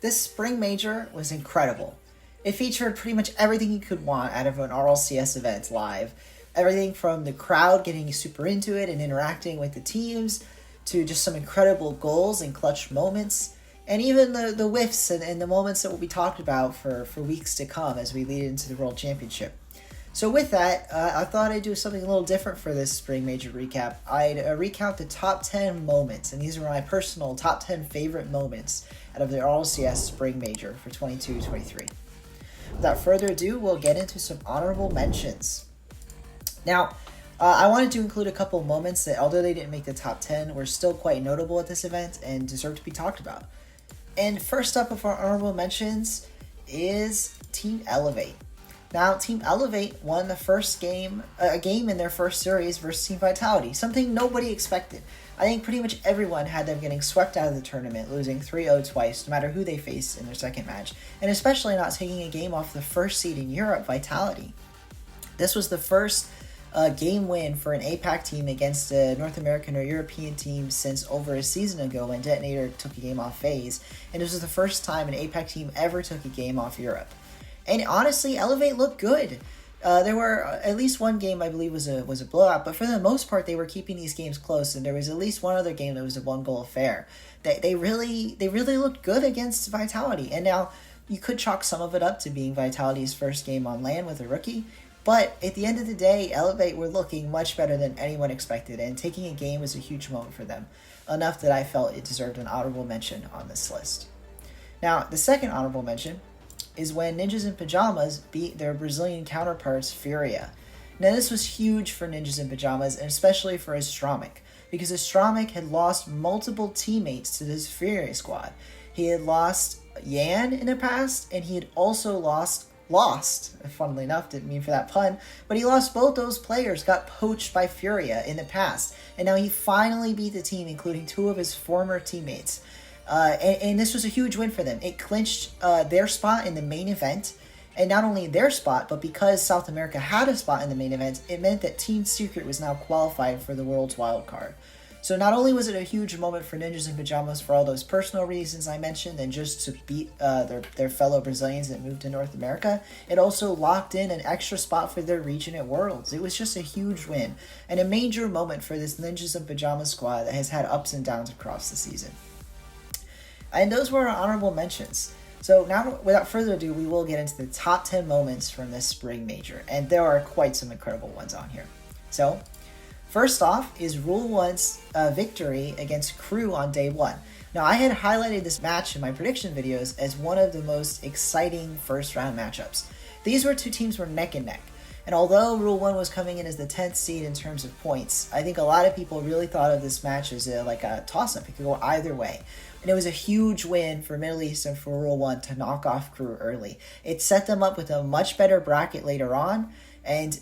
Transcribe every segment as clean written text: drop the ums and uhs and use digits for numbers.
This spring major was incredible. It featured pretty much everything you could want out of an RLCS event live. Everything from the crowd getting super into it and interacting with the teams, to just some incredible goals and clutch moments, and even the whiffs and the moments that will be talked about for weeks to come as we lead into the World Championship. So with that, I thought I'd do something a little different for this Spring Major recap. I'd recount the top 10 moments, and these are my personal top 10 favorite moments out of the RLCS Spring Major for 22-23. Without further ado, we'll get into some honorable mentions. Now, I wanted to include a couple moments that, although they didn't make the top 10, were still quite notable at this event and deserve to be talked about. And first up of our honorable mentions is Team Elevate. Now, Team Elevate won the first game, a game in their first series versus Team Vitality, something nobody expected. I think pretty much everyone had them getting swept out of the tournament, losing 3-0 twice, no matter who they faced in their second match, and especially not taking a game off the first seed in Europe, Vitality. This was the first game win for an APAC team against a North American or European team since over a season ago when Detonator took a game off FaZe, and this was the first time an APAC team ever took a game off Europe. And honestly, Elevate looked good. There were at least one game I believe was a blowout, but for the most part they were keeping these games close, and there was at least one other game that was a one-goal affair. They really looked good against Vitality, and now you could chalk some of it up to being Vitality's first game on LAN with a rookie, but at the end of the day, Elevate were looking much better than anyone expected, and taking a game was a huge moment for them, enough that I felt it deserved an honorable mention on this list. Now, the second honorable mention is when Ninjas in Pajamas beat their Brazilian counterparts, Furia. Now, this was huge for Ninjas in Pajamas, and especially for Astramic, because Astramic had lost multiple teammates to this Furia squad. He had lost Yan in the past, and he had also lost, funnily enough, didn't mean for that pun, but he lost both those players, got poached by Furia in the past, and now he finally beat the team, including two of his former teammates. And this was a huge win for them. It clinched their spot in the main event, and not only their spot, but because South America had a spot in the main event, it meant that Team Secret was now qualified for the World's Wildcard. So not only was it a huge moment for Ninjas in Pajamas for all those personal reasons I mentioned, and just to beat their fellow Brazilians that moved to North America, it also locked in an extra spot for their region at Worlds. It was just a huge win, and a major moment for this Ninjas in Pajamas squad that has had ups and downs across the season. And those were our honorable mentions. So now, without further ado, we will get into the top 10 moments from this Spring Major, and there are quite some incredible ones on here. So, first off is Rule 1's victory against Crew on day 1. Now, I had highlighted this match in my prediction videos as one of the most exciting first round matchups. These two teams were neck and neck. And although Rule 1 was coming in as the 10th seed in terms of points, I think a lot of people really thought of this match as like a toss-up. It could go either way. And it was a huge win for Middle East and for Rule 1 to knock off Crew early. It set them up with a much better bracket later on. And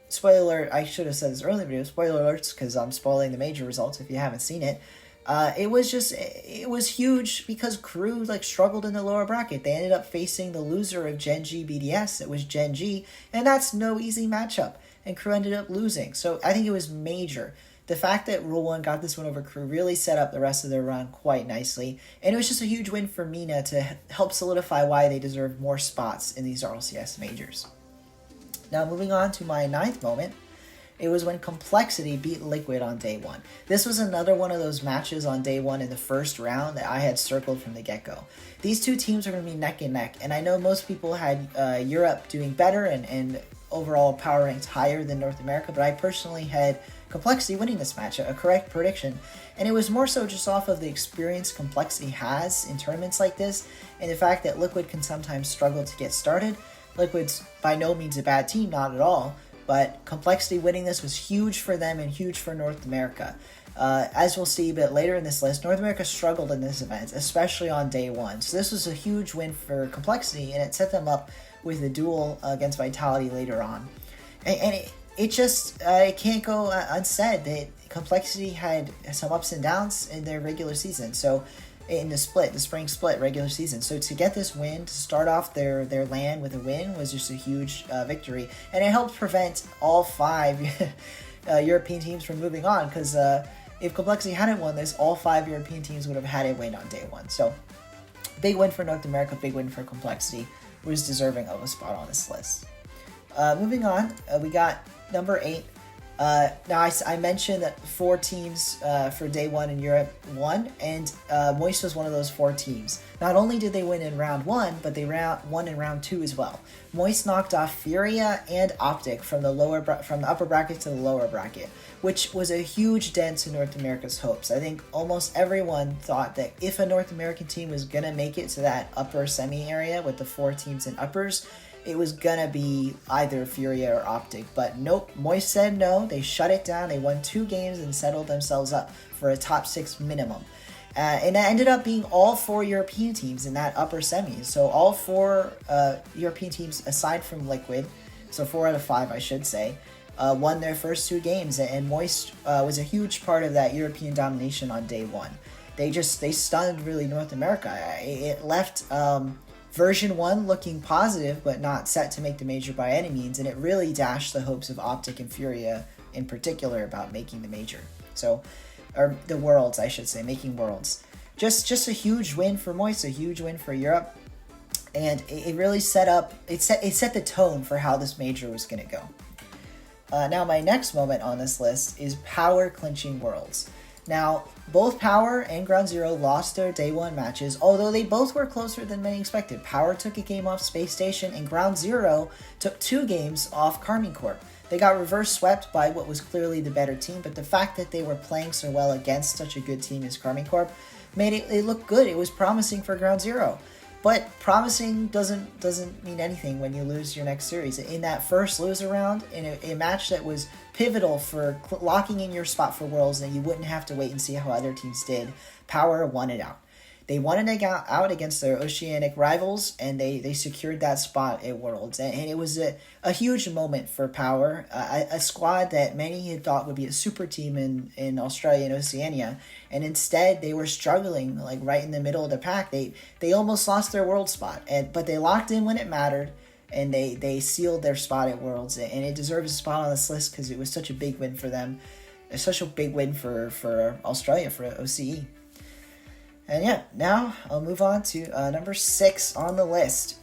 spoiler alert, I should have said this earlier in the video, spoiler alerts, because I'm spoiling the major results if you haven't seen it. It was huge because Crew struggled in the lower bracket. They ended up facing the loser of Genji BDS. It was Genji, and that's no easy matchup. And Crew ended up losing. So I think it was major. The fact that Rule 1 got this one over Crew really set up the rest of their run quite nicely. And it was just a huge win for MENA to help solidify why they deserve more spots in these RLCS majors. Now moving on to my 9th moment. It was when Complexity beat Liquid on day 1. This was another one of those matches on day 1 in the first round that I had circled from the get-go. These two teams are going to be neck and neck, and I know most people had Europe doing better and overall power ranked higher than North America, but I personally had Complexity winning this match, a correct prediction, and it was more so just off of the experience Complexity has in tournaments like this, and the fact that Liquid can sometimes struggle to get started. Liquid's by no means a bad team, not at all, but Complexity winning this was huge for them and huge for North America. As we'll see a bit later in this list, North America struggled in this event, especially on day 1. So this was a huge win for Complexity, and it set them up with a duel against Vitality later on. And it just it can't go unsaid that Complexity had some ups and downs in their regular season. So in the spring split regular season. So to get this win, to start off their LAN with a win was just a huge victory. And it helped prevent all 5 European teams from moving on, because if Complexity hadn't won this, all 5 European teams would have had a win on day 1. So Big win for North America, big win for Complexity, was deserving of a spot on this list. Moving on, we got number 8. Now, I mentioned that 4 teams for day 1 in Europe won, and Moist was one of those 4 teams. Not only did they win in round 1, but they won in round 2 as well. Moist knocked off Furia and Optic from the upper bracket to the lower bracket, which was a huge dent to North America's hopes. I think almost everyone thought that if a North American team was going to make it to that upper semi area with the 4 teams in uppers, it was gonna be either Furia or Optic, but nope, Moist said no. They shut it down. They won 2 games and settled themselves up for a top 6 minimum. And that ended up being all 4 European teams in that upper semis. So all 4 European teams, aside from Liquid, so 4 out of 5, I should say, won their first 2 games. And Moist was a huge part of that European domination on day 1. They stunned really North America. It left version 1 looking positive, but not set to make the major by any means, and it really dashed the hopes of Optic and Furia in particular about making the major. So, or the Worlds, I should say, making Worlds. Just a huge win for Moist, a huge win for Europe, and it really set the tone for how this major was going to go. Now, my next moment on this list is Power clinching Worlds. Now, both Power and Ground Zero lost their day 1 matches, although they both were closer than many expected. Power took a game off Space Station, and Ground Zero took 2 games off Carmine Corp. They got reverse swept by what was clearly the better team, but the fact that they were playing so well against such a good team as Carmine Corp made it look good. It was promising for Ground Zero. But promising doesn't mean anything when you lose your next series. In that first loser round, in a match that was pivotal for locking in your spot for Worlds, and you wouldn't have to wait and see how other teams did, Power won it out. They won it out against their Oceanic rivals, and they secured that spot at Worlds. And it was a huge moment for Power, a squad that many had thought would be a super team in Australia and Oceania. And instead, they were struggling like right in the middle of the pack. They almost lost their world spot, but they locked in when it mattered, and they sealed their spot at Worlds. And it deserves a spot on this list because it was such a big win for them. It's such a big win for Australia, for OCE. And yeah, now I'll move on to number 6 on the list.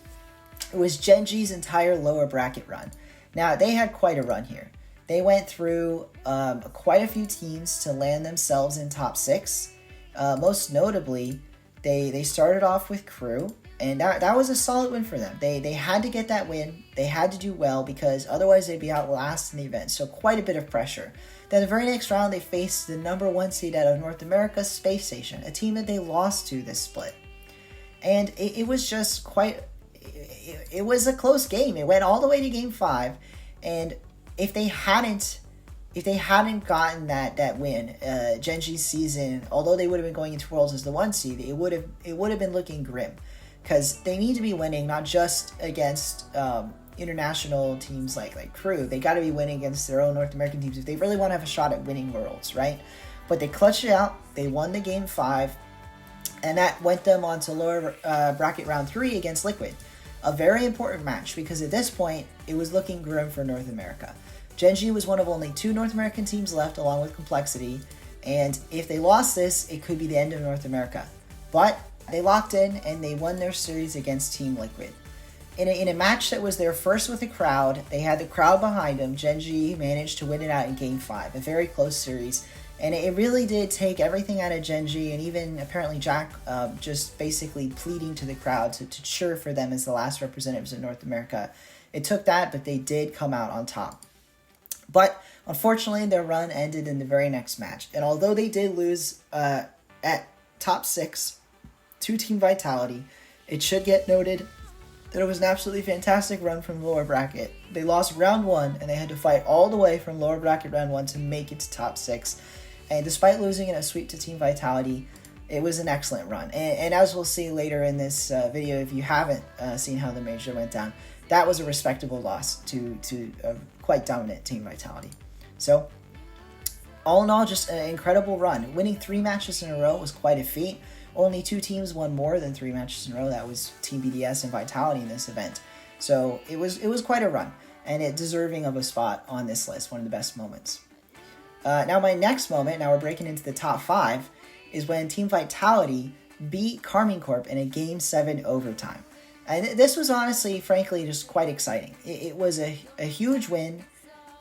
It was Genji's entire lower bracket run. Now, they had quite a run here. They went through quite a few teams to land themselves in top 6. Most notably, they started off with Crew, and that was a solid win for them. They had to get that win. They had to do well because otherwise they'd be out last in the event. So quite a bit of pressure. Then the very next round, they faced the number 1 seed out of North America, Space Station, a team that they lost to this split. And it was just quite... It was a close game. It went all the way to Game 5. And if they hadn't gotten that win, Genji's season, although they would have been going into Worlds as the 1 seed, it would have been looking grim. Because they need to be winning, not just against... international teams like Crew. They got to be winning against their own North American teams if they really want to have a shot at winning Worlds, right? But they clutched it out. They won the Game 5, and that went them on to lower bracket round 3 against Liquid. A very important match because at this point, it was looking grim for North America. Genji was one of only 2 North American teams left along with Complexity, and if they lost this, it could be the end of North America. But they locked in, and they won their series against Team Liquid. In a match that was their first with a crowd, they had the crowd behind them. Genji managed to win it out in Game 5, a very close series. And it really did take everything out of Genji, and even apparently Jack just basically pleading to the crowd to cheer for them as the last representatives of North America. It took that, but they did come out on top. But unfortunately, their run ended in the very next match. And although they did lose at top 6 to Team Vitality, it should get noted that it was an absolutely fantastic run from the lower bracket. They lost round 1, and they had to fight all the way from lower bracket round 1 to make it to top 6. And despite losing in a sweep to Team Vitality, it was an excellent run. And as we'll see later in this video, if you haven't seen how the major went down, that was a respectable loss to a quite dominant Team Vitality. So, all in all, just an incredible run. Winning 3 matches in a row was quite a feat. Only 2 teams won more than 3 matches in a row. That was Team BDS and Vitality in this event. So it was quite a run, and it deserving of a spot on this list, one of the best moments. Now my next moment, now we're breaking into the top 5, is when Team Vitality beat Carmine Corp in a Game 7 overtime. And this was honestly, frankly, just quite exciting. It was a huge win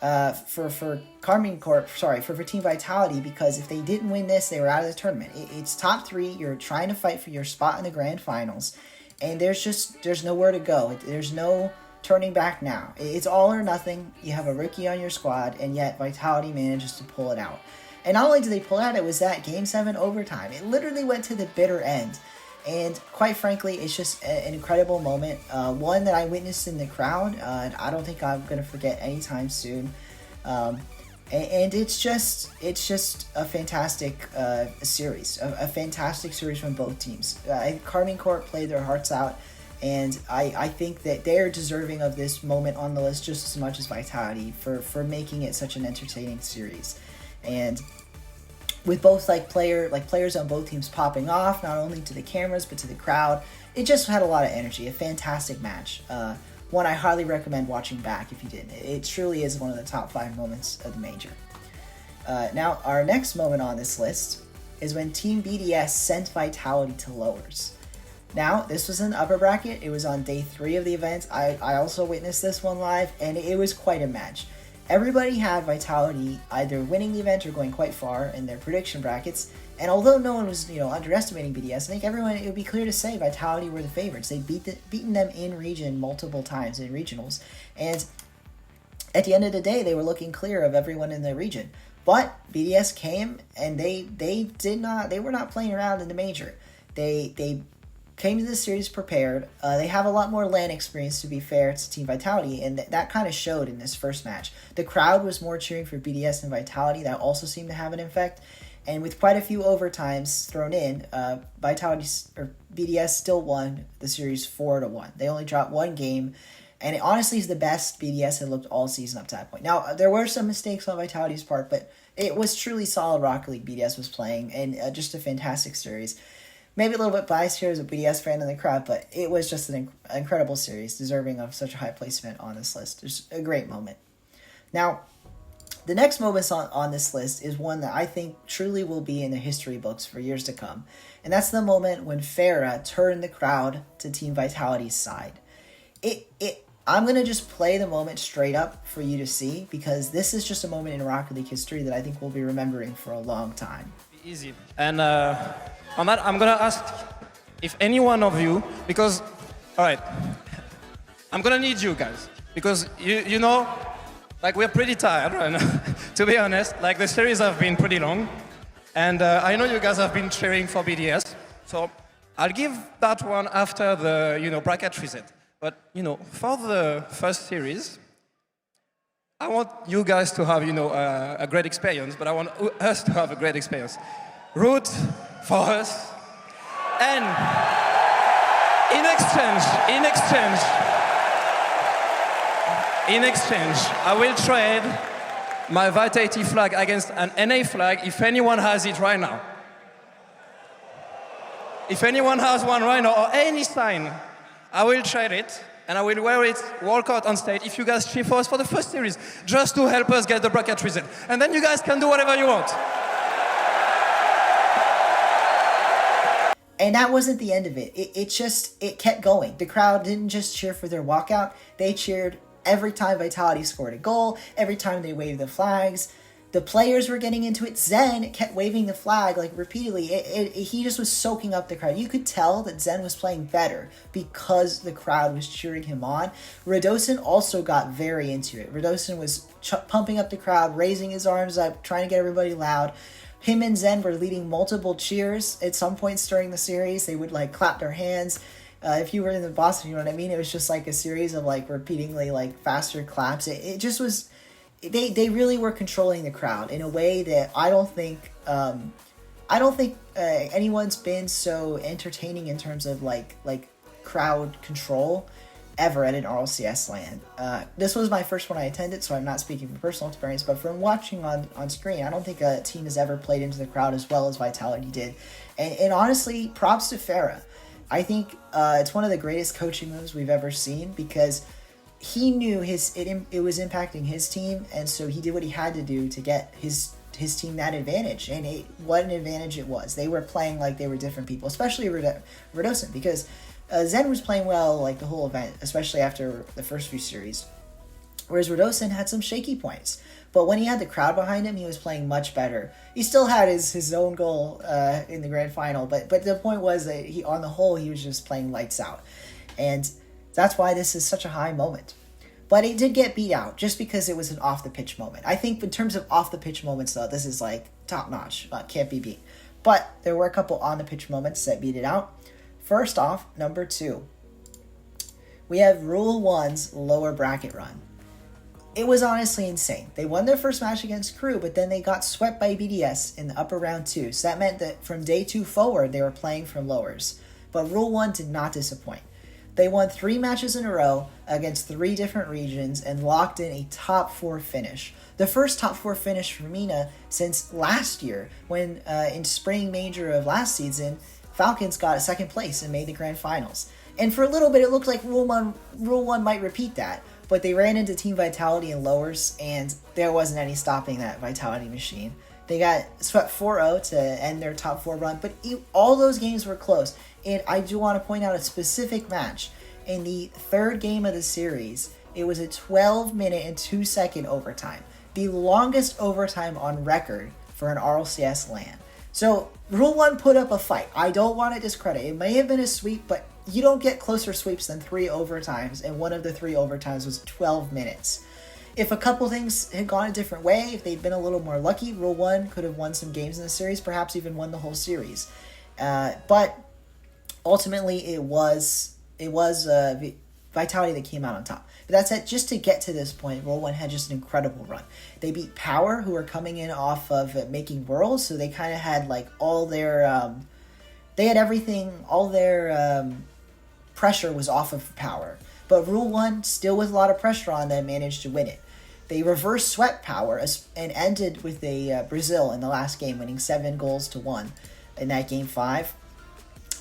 for Carmine Corp, for Team Vitality, because if they didn't win this, they were out of the tournament. It's top 3. You're trying to fight for your spot in the grand finals, and there's nowhere to go. There's no turning back now. It's all or nothing. You have a rookie on your squad, and yet Vitality manages to pull it out. And not only did they pull it out, it was that Game 7 overtime. It literally went to the bitter end. And quite frankly, it's just an incredible moment. One that I witnessed in the crowd. And I don't think I'm going to forget anytime soon. And it's just a fantastic series. A fantastic series from both teams. Carmine Corp played their hearts out. And I think that they're deserving of this moment on the list just as much as Vitality for making it such an entertaining series. And with both players on both teams popping off, not only to the cameras but to the crowd, it just had a lot of energy. A fantastic match. One I highly recommend watching back if you didn't. It truly is one of the top 5 moments of the major. Now, our next moment on this list is when Team BDS sent Vitality to lowers. Now, this was an upper bracket. It was on day 3 of the event. I also witnessed this one live, and it was quite a match. Everybody had Vitality either winning the event or going quite far in their prediction brackets, and although no one was, underestimating BDS, I think it would be clear to say Vitality were the favorites. They beaten them in region multiple times in regionals, and at the end of the day, they were looking clear of everyone in the region. But BDS came, and they were not playing around in the major. They came to the series prepared. They have a lot more LAN experience, to be fair, to Team Vitality, and that kind of showed in this first match. The crowd was more cheering for BDS than Vitality. That also seemed to have an effect. And with quite a few overtimes thrown in, BDS still won the series 4-1. They only dropped one game, and it honestly is the best BDS had looked all season up to that point. Now, there were some mistakes on Vitality's part, but it was truly solid Rocket League BDS was playing, and just a fantastic series. Maybe a little bit biased here as a BDS fan in the crowd, but it was just an incredible series, deserving of such a high placement on this list. It's a great moment. Now, the next moment on this list is one that I think truly will be in the history books for years to come. And that's the moment when Farah turned the crowd to Team Vitality's side. I'm going to just play the moment straight up for you to see, because this is just a moment in Rocket League history that I think we'll be remembering for a long time. Easy. And on that, I'm going to ask if any one of you, because, all right, I'm going to need you guys, because you know, like, we're pretty tired right now, to be honest. Like, the series have been pretty long, and I know you guys have been cheering for BDS, so I'll give that one after the, bracket reset. But, for the first series, I want you guys to have, a great experience, but I want us to have a great experience. Root for us, and in exchange, I will trade my Vitality flag against an NA flag if anyone has it right now. If anyone has one right now, or any sign, I will trade it, and I will wear it, walk out on stage if you guys cheer for us for the first series, just to help us get the bracket reset. And then you guys can do whatever you want. And that wasn't the end of it. It kept going. The crowd didn't just cheer for their walkout. They cheered every time Vitality scored a goal, every time they waved the flags. The players were getting into it. Zen kept waving the flag repeatedly. He just was soaking up the crowd. You could tell that Zen was playing better because the crowd was cheering him on. Radosin also got very into it. Radosin was pumping up the crowd, raising his arms up, trying to get everybody loud. Him and Zen were leading multiple cheers at some points during the series. They would clap their hands. If you were in the Boston, you know what I mean? It was just a series of repeatedly faster claps. It just was, they really were controlling the crowd in a way that I don't think anyone's been so entertaining in terms of crowd control ever at an RLCS LAN. This was my first one I attended, so I'm not speaking from personal experience, but from watching on screen, I don't think a team has ever played into the crowd as well as Vitality did. And honestly, props to Farah. I think it's one of the greatest coaching moves we've ever seen, because he knew it was impacting his team, and so he did what he had to do to get his his team that advantage, and what an advantage it was. They were playing like they were different people, especially Radosin, because Zen was playing well like the whole event, especially after the first few series, whereas Radosin had some shaky points. But when he had the crowd behind him, he was playing much better. He still had his own goal in the grand final, but the point was that on the whole, he was just playing lights out. And that's why this is such a high moment. But it did get beat out just because it was an off-the-pitch moment. I think in terms of off-the-pitch moments, though, this is like top-notch. Can't be beat. But there were a couple on-the-pitch moments that beat it out. First off, number 2. We have Rule 1's lower bracket run. It was honestly insane. They won their first match against Crew, but then they got swept by BDS in the upper round 2. So that meant that from day 2 forward, they were playing from lowers. But Rule 1 did not disappoint. They won 3 matches in a row against 3 different regions and locked in a top 4 finish. The first top 4 finish for MENA since last year, when in Spring Major of last season, Falcons got a 2nd place and made the grand finals. And for a little bit, it looked like Rule 1 might repeat that. But they ran into Team Vitality in lowers, and there wasn't any stopping that Vitality machine. They got swept 4-0 to end their top 4 run, but all those games were close. And I do want to point out a specific match. In the 3rd game of the series, it was a 12-minute and 2-second overtime. The longest overtime on record for an RLCS LAN. So, Rule 1 put up a fight. I don't want to discredit. It may have been a sweep, but you don't get closer sweeps than 3 overtimes, and one of the 3 overtimes was 12 minutes. If a couple things had gone a different way, if they'd been a little more lucky, Rule 1 could have won some games in the series, perhaps even won the whole series. But ultimately, it was Vitality that came out on top. But that said, just to get to this point, Rule 1 had just an incredible run. They beat Power, who were coming in off of making Worlds, so they kind of had like all their... they had everything, all their pressure was off of Power. But Rule 1, still with a lot of pressure on them, managed to win it. They reverse swept Power and ended with a Brazil in the last game, winning 7-1 in that Game 5.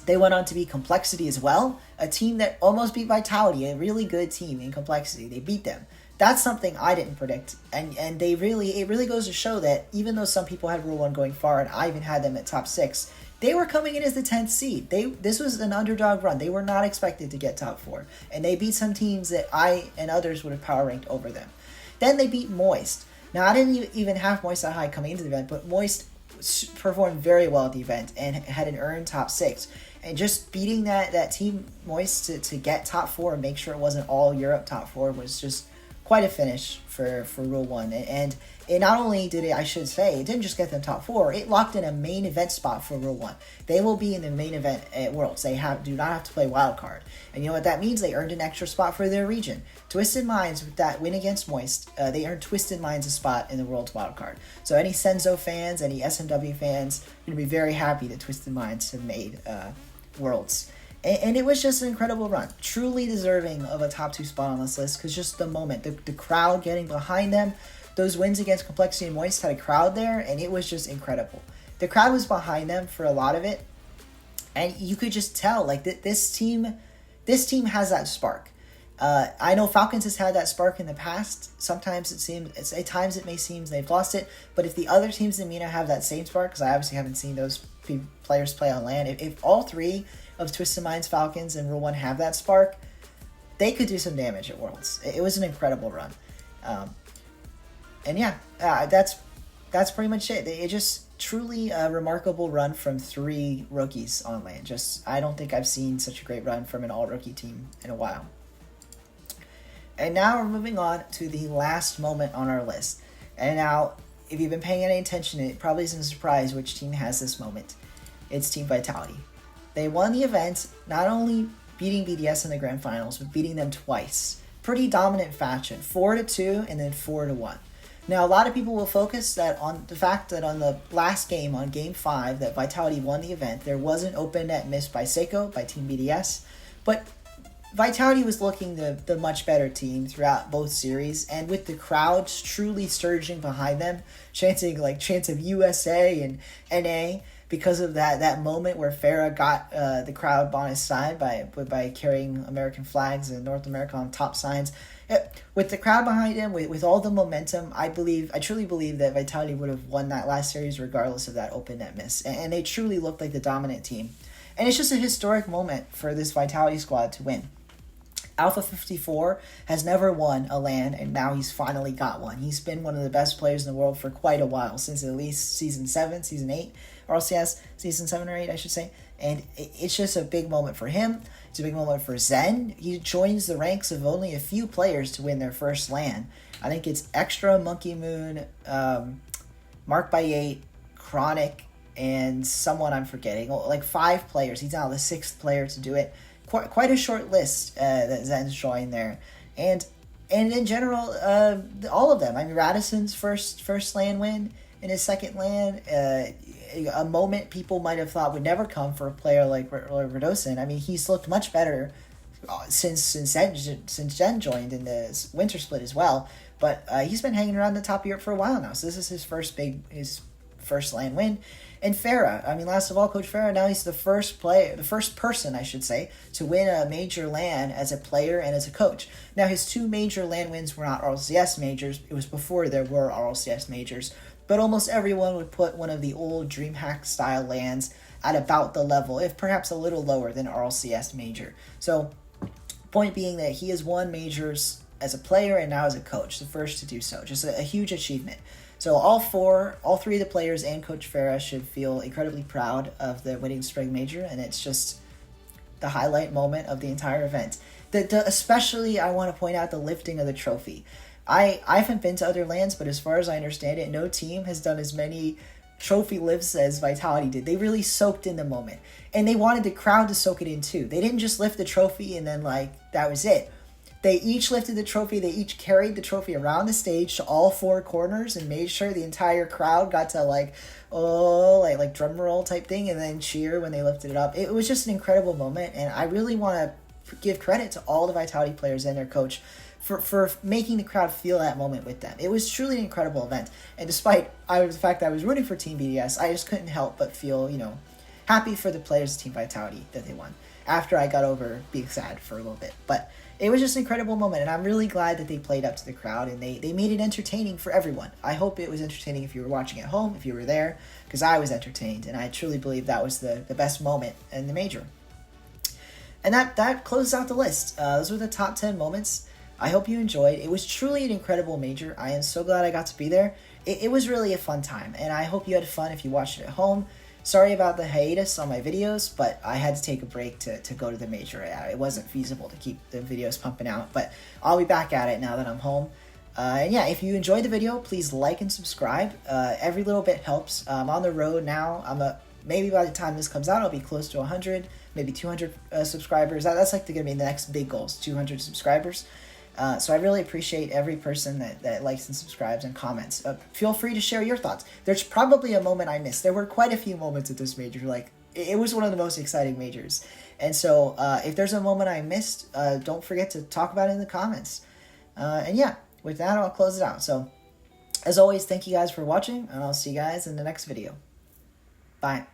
They went on to beat Complexity as well, a team that almost beat Vitality, a really good team in Complexity. They beat them. That's something I didn't predict, and it really goes to show that even though some people had Rule 1 going far, and I even had them at top 6, they were coming in as the 10th seed. This was an underdog run. They were not expected to get top 4, and they beat some teams that I and others would have power ranked over them. Then they beat Moist. Now, I didn't even have Moist that high coming into the event, but Moist performed very well at the event and had an earned top 6. And just beating that team Moist to get top 4 and make sure it wasn't all Europe top 4 was just quite a finish for Rule 1. And it not only did it, I should say, it didn't just get them top 4, it locked in a main event spot for Rule 1. They will be in the main event at Worlds. They do not have to play wildcard. And you know what that means? They earned an extra spot for their region. Twisted Minds, with that win against Moist, they earned Twisted Minds a spot in the Worlds wildcard. So any Senzo fans, any SMW fans, are going to be very happy that Twisted Minds have made Worlds. And it was just an incredible run. Truly deserving of a top 2 spot on this list, because just the moment, the crowd getting behind them, those wins against Complexity and Moist had a crowd there, and it was just incredible. The crowd was behind them for a lot of it, and you could just tell, like, this team has that spark. I know Falcons has had that spark in the past. Sometimes at times it may seem they've lost it, but if the other teams in MENA have that same spark, because I obviously haven't seen those players play on LAN, if all 3 of Twisted Minds, Falcons, and Rule 1 have that spark, they could do some damage at Worlds. It was an incredible run. And yeah, that's pretty much it. It just truly a remarkable run from 3 rookies on LAN. I don't think I've seen such a great run from an all-rookie team in a while. And now we're moving on to the last moment on our list. And now, if you've been paying any attention, it probably isn't a surprise which team has this moment. It's Team Vitality. They won the event, not only beating BDS in the grand finals, but beating them twice. Pretty dominant fashion, 4-2 and then 4-1. Now, a lot of people will focus on the fact that on the last game, on Game 5, that Vitality won the event. There was an open net miss by Seiko, by Team BDS, but Vitality was looking the much better team throughout both series, and with the crowds truly surging behind them, chanting like chants of USA and NA, because of that moment where Farah got the crowd on his side by carrying American flags and North America on top signs. With the crowd behind him, with all the momentum, I truly believe that Vitality would have won that last series regardless of that open net miss. And they truly looked like the dominant team. And it's just a historic moment for this Vitality squad to win. Alpha 54 has never won a LAN, and now he's finally got one. He's been one of the best players in the world for quite a while, since at least Season 8, RLCS Season 7 or 8, I should say. And it's just a big moment for him. It's a big moment for Zen. He joins the ranks of only a few players to win their first LAN. I think it's Extra, Monkey Moon, Mark by 8, Chronic, and someone I'm forgetting. Like 5 players. He's now the 6th player to do it. Quite a short list that Zen's joined there. And in general, all of them. I mean, Radisson's first LAN win in his second LAN, a moment people might have thought would never come for a player like Radosson. I mean, he's looked much better since Zen joined in the winter split as well. But he's been hanging around the top of Europe for a while now. So this is his first LAN win. And Farah, I mean, last of all, Coach Farah, now he's the first person, I should say, to win a major LAN as a player and as a coach. Now, his 2 major LAN wins were not RLCS majors. It was before there were RLCS majors. But almost everyone would put one of the old DreamHack style LANs at about the level, if perhaps a little lower than3 major. So, point being that he has won majors as a player and now as a coach, the first to do so. Just a huge achievement. So all 3 of the players and Coach Farah should feel incredibly proud of the winning Spring Major, and it's just the highlight moment of the entire event. Especially, I want to point out the lifting of the trophy. I haven't been to other LANs, but as far as I understand it, no team has done as many trophy lifts as Vitality did. They really soaked in the moment, and they wanted the crowd to soak it in too. They didn't just lift the trophy and then that was it. They each lifted the trophy. They each carried the trophy around the stage to all 4 corners and made sure the entire crowd got to like drum roll type thing and then cheer when they lifted it up. It was just an incredible moment, and I really want to give credit to all the Vitality players and their coach for making the crowd feel that moment with them. It was truly an incredible event, and despite the fact that I was rooting for Team BDS, I just couldn't help but feel, happy for the players of Team Vitality that they won, after I got over being sad for a little bit. But it was just an incredible moment, and I'm really glad that they played up to the crowd, and they made it entertaining for everyone. I hope it was entertaining if you were watching at home, if you were there, because I was entertained, and I truly believe that was the best moment in the major. And that closes out the list. Those were the top 10 moments. I hope you enjoyed. It was truly an incredible major. I am so glad I got to be there. It was really a fun time, and I hope you had fun if you watched it at home. Sorry about the hiatus on my videos, but I had to take a break to go to the major. It wasn't feasible to keep the videos pumping out, but I'll be back at it now that I'm home. And yeah, if you enjoyed the video, please like and subscribe. Every little bit helps. I'm on the road now. Maybe by the time this comes out, I'll be close to 100, maybe 200 subscribers. That's going to be the next big goals, 200 subscribers. So I really appreciate every person that likes and subscribes and comments. Feel free to share your thoughts. There's probably a moment I missed. There were quite a few moments at this major. It was one of the most exciting majors. And so if there's a moment I missed, don't forget to talk about it in the comments. And yeah, with that, I'll close it out. So as always, thank you guys for watching, and I'll see you guys in the next video. Bye.